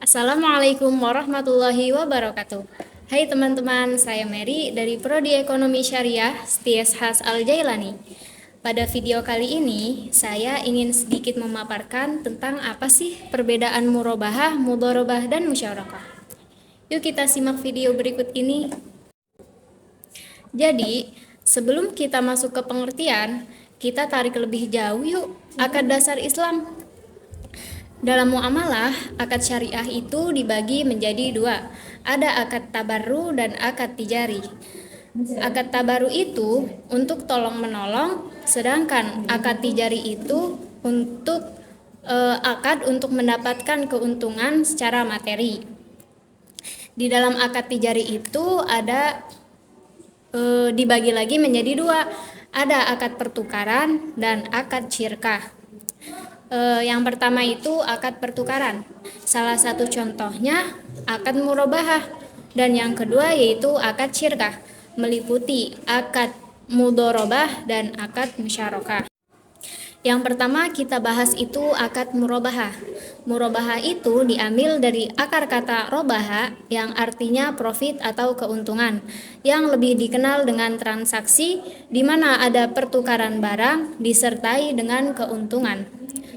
Assalamualaikum warahmatullahi wabarakatuh. Hai teman-teman, saya Mary dari Prodi Ekonomi Syariah STIES Has Al-Jailani. Pada video kali ini, saya ingin sedikit memaparkan tentang apa sih perbedaan murabahah, mudharabah, dan musyarakah. Yuk kita simak video berikut ini. Jadi, sebelum kita masuk ke pengertian, kita tarik lebih jauh yuk akad dasar Islam. Dalam muamalah, akad syariah itu dibagi menjadi dua. Ada akad tabarru dan akad tijari. Akad tabarru itu untuk tolong-menolong, sedangkan akad tijari itu untuk akad untuk mendapatkan keuntungan secara materi. Di dalam akad tijari itu ada dibagi lagi menjadi dua. Ada akad pertukaran dan akad syirkah. Yang pertama itu akad pertukaran. Salah satu contohnya akad murabahah, dan yang kedua yaitu akad syirkah, meliputi akad mudharabah dan akad musyarakah. Yang pertama kita bahas itu akad murabahah. Murabahah itu diambil dari akar kata robaha yang artinya profit atau keuntungan, yang lebih dikenal dengan transaksi di mana ada pertukaran barang disertai dengan keuntungan.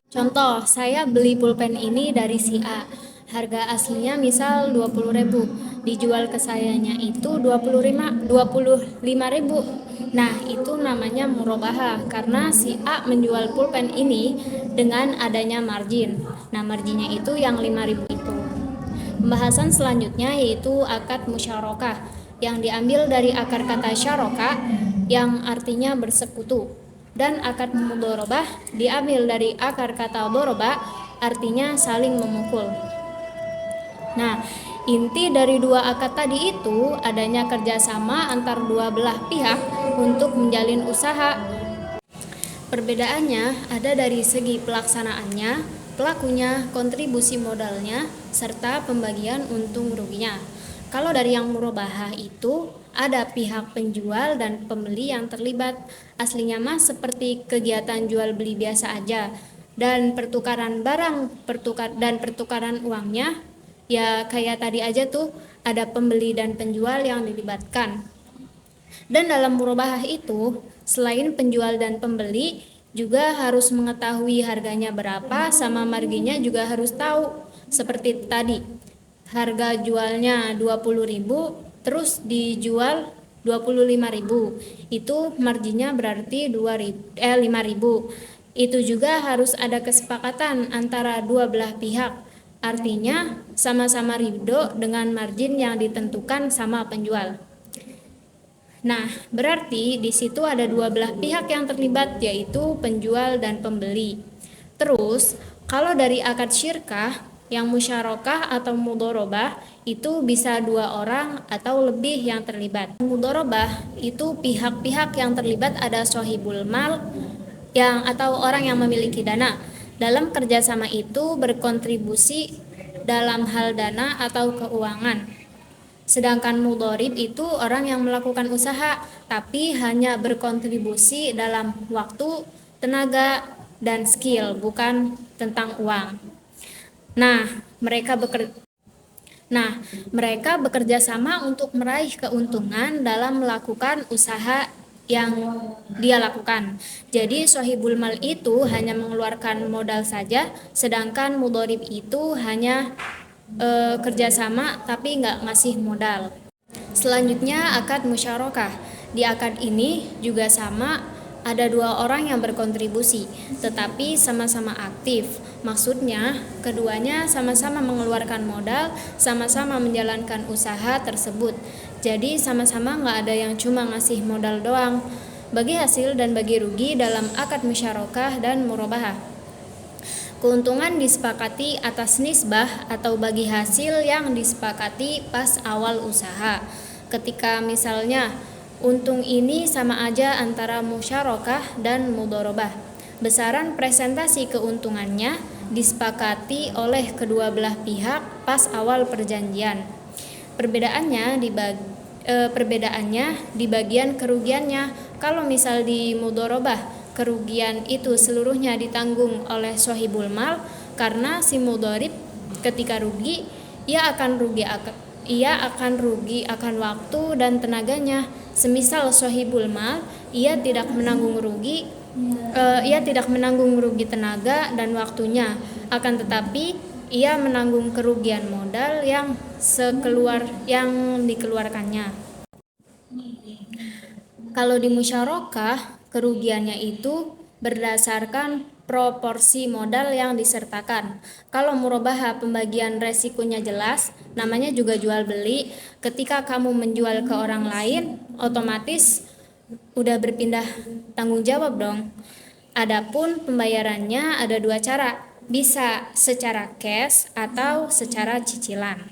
Contoh, saya beli pulpen ini dari si A. Harga aslinya misal 20.000, dijual ke sayanya itu 25.000. Nah, itu namanya murabahah karena si A menjual pulpen ini dengan adanya margin. Nah, marginnya itu yang 5.000 itu. Pembahasan selanjutnya yaitu akad musyarakah yang diambil dari akar kata syaraka yang artinya bersekutu, dan akad mudharabah diambil dari akar kata dharaba artinya saling memukul. Nah, inti dari dua akad tadi itu adanya kerjasama antar dua belah pihak untuk menjalin usaha. Perbedaannya ada dari segi pelaksanaannya, pelakunya, kontribusi modalnya, serta pembagian untung ruginya. Kalau dari yang murabahah itu ada pihak penjual dan pembeli yang terlibat. Aslinya mah seperti kegiatan jual beli biasa aja, dan pertukaran barang dan pertukaran uangnya ya kayak tadi aja tuh, ada pembeli dan penjual yang dilibatkan. Dan dalam murabahah itu, selain penjual dan pembeli juga harus mengetahui harganya berapa, sama marginnya juga harus tahu. Seperti tadi, harga jualnya 20.000 terus dijual 25.000. Itu marginnya berarti 5.000. Itu juga harus ada kesepakatan antara dua belah pihak. Artinya sama-sama ridho dengan margin yang ditentukan sama penjual. Nah, berarti di situ ada dua belah pihak yang terlibat, yaitu penjual dan pembeli. Terus, kalau dari akad syirkah, yang musyarakah atau mudharabah itu bisa dua orang atau lebih yang terlibat. Mudharabah itu pihak-pihak yang terlibat ada sohibul mal atau orang yang memiliki dana. Dalam kerjasama itu berkontribusi dalam hal dana atau keuangan. Sedangkan mudharib itu orang yang melakukan usaha tapi hanya berkontribusi dalam waktu, tenaga, dan skill, bukan tentang uang. Nah, mereka bekerja sama untuk meraih keuntungan dalam melakukan usaha yang dia lakukan. Jadi sohibul mal itu hanya mengeluarkan modal saja, sedangkan mudharib itu hanya kerjasama tapi nggak ngasih modal. Selanjutnya akad musyarakah. Di akad ini juga sama, ada dua orang yang berkontribusi tetapi sama-sama aktif. Maksudnya keduanya sama-sama mengeluarkan modal, sama-sama menjalankan usaha tersebut. Jadi sama-sama nggak ada yang cuma ngasih modal doang. Bagi hasil dan bagi rugi dalam akad musyarakah dan murabahah. Keuntungan disepakati atas nisbah atau bagi hasil yang disepakati pas awal usaha. Ketika misalnya untung ini sama aja antara musyarakah dan mudharabah. Besaran presentasi keuntungannya disepakati oleh kedua belah pihak pas awal perjanjian. Perbedaannya di bagian kerugiannya. Kalau misal di mudharabah, kerugian itu seluruhnya ditanggung oleh sohibul mal karena si mudharib ketika rugi ia akan rugi akan waktu dan tenaganya. Semisal sohibul mal, ia tidak menanggung rugi tenaga dan waktunya, akan tetapi ia menanggung kerugian modal yang dikeluarkannya. Kalau di musyarakah, kerugiannya itu berdasarkan proporsi modal yang disertakan. Kalau murabahah, pembagian resikonya jelas, namanya juga jual beli. Ketika kamu menjual ke orang lain, otomatis udah berpindah tanggung jawab dong. Adapun pembayarannya ada dua cara, bisa secara cash atau secara cicilan.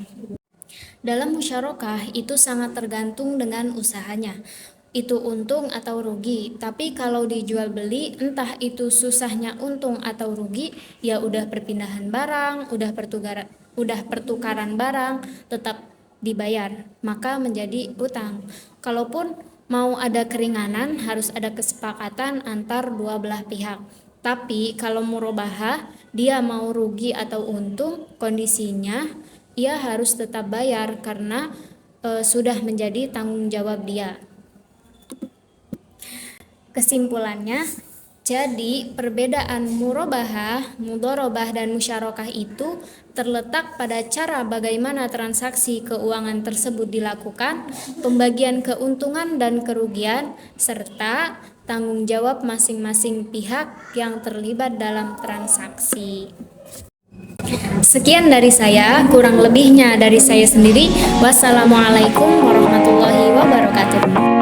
Dalam musyarakah itu sangat tergantung dengan usahanya, itu untung atau rugi. Tapi kalau dijual beli, entah itu susahnya untung atau rugi, ya udah perpindahan barang, udah pertukaran barang, tetap dibayar, maka menjadi utang. Kalaupun mau ada keringanan, harus ada kesepakatan antar dua belah pihak. Tapi kalau murabahah, dia mau rugi atau untung, kondisinya ia harus tetap bayar karena sudah menjadi tanggung jawab dia. Kesimpulannya, jadi perbedaan murabahah, mudharabah, dan musyarakah itu terletak pada cara bagaimana transaksi keuangan tersebut dilakukan, pembagian keuntungan dan kerugian, serta tanggung jawab masing-masing pihak yang terlibat dalam transaksi. Sekian dari saya, kurang lebihnya dari saya sendiri. Wassalamualaikum warahmatullahi wabarakatuh.